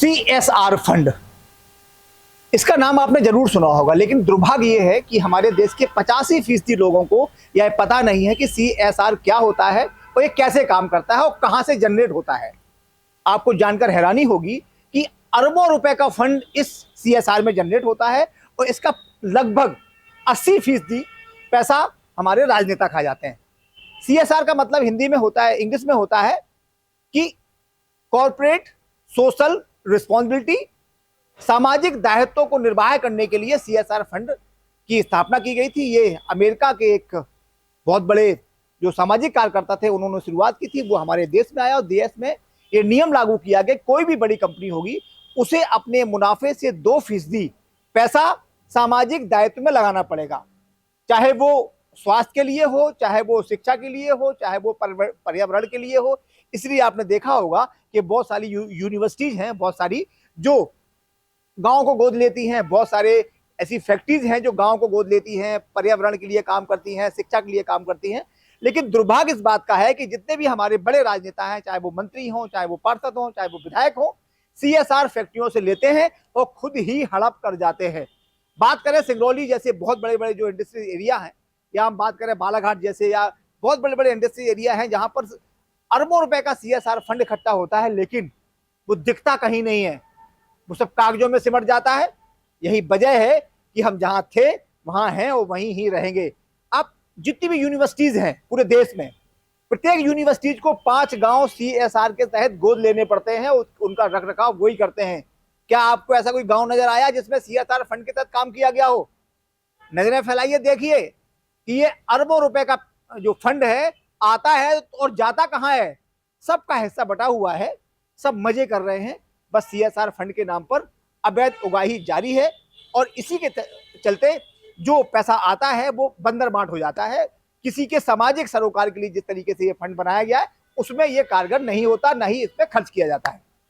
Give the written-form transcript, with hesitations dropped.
CSR fund, इसका नाम आपने जरूर सुना होगा, लेकिन दुर्भाग्य ये है कि हमारे देश के 85% लोगों को यह पता नहीं है कि CSR क्या होता है और ये कैसे काम करता है और कहां से जनरेट होता है। आपको जानकर हैरानी होगी कि अरबों रुपए का फंड इस CSR में जनरेट होता है और इसका लगभग 80% पैसा हमारे राजनेता खा जाते हैं। CSR का मतलब हिंदी में होता है, इंग्लिश में होता है कि कॉर्पोरेट सोशल रिस्पॉन्सिबिलिटी, सामाजिक दायित्वों को निर्वाह करने के लिए CSR फंड की स्थापना की गई थी। ये अमेरिका के एक बहुत बड़े जो सामाजिक कार्यकर्ता थे उन्होंने शुरुआत की थी, वो हमारे देश में आया और देश में ये नियम लागू किया गया, कोई भी बड़ी कंपनी होगी उसे अपने मुनाफे से 2% पैसा सामाजिक दायित्व में लगाना पड़ेगा, चाहे वो स्वास्थ्य के लिए हो, चाहे वो शिक्षा के लिए हो, चाहे वो पर्यावरण के लिए हो। इसलिए आपने देखा होगा कि बहुत सारी यूनिवर्सिटीज हैं, बहुत सारी जो गांव को गोद लेती हैं, बहुत सारे ऐसी फैक्ट्रीज हैं जो गांव को गोद लेती हैं, पर्यावरण के लिए काम करती हैं, शिक्षा के लिए काम करती हैं। लेकिन दुर्भाग्य इस बात का है कि जितने भी हमारे बड़े राजनेता हैं, चाहे वो मंत्री हों, चाहे वो पार्षद हों, चाहे वो विधायक हों, CSR फैक्ट्रियों से लेते हैं और खुद ही हड़प कर जाते हैं। बात करें सिंगरौली जैसे बहुत बड़े बड़े जो इंडस्ट्रियल एरिया हैं, या हम बात करें बालाघाट जैसे, या बहुत बड़े बड़े इंडस्ट्रियल एरिया हैं जहां पर अरबों रुपए का CSR फंड इकट्ठा होता है, लेकिन वो दिखता कहीं नहीं है, वो सब कागजों में सिमट जाता है। यही वजह है कि हम जहां थे वहां हैं और वहीं ही रहेंगे। अब जितनी भी यूनिवर्सिटीज हैं पूरे देश में, प्रत्येक यूनिवर्सिटीज को 5 गांव CSR के तहत गोद लेने पड़ते हैं, उनका रखरखाव वही करते हैं। क्या आपको ऐसा कोई गांव नजर आया जिसमें CSR फंड के तहत काम किया गया हो? नजरें फैलाइए, देखिए कि ये अरबों रुपए का जो फंड है आता है और जाता कहां है। सबका हिस्सा बटा हुआ है, सब मजे कर रहे हैं, बस CSR फंड के नाम पर अवैध उगाही जारी है और इसी के चलते जो पैसा आता है वो बंदर बांट हो जाता है। किसी के सामाजिक सरोकार के लिए जिस तरीके से ये फंड बनाया गया है उसमें ये कारगर नहीं होता, ना ही इस पर खर्च किया जाता है।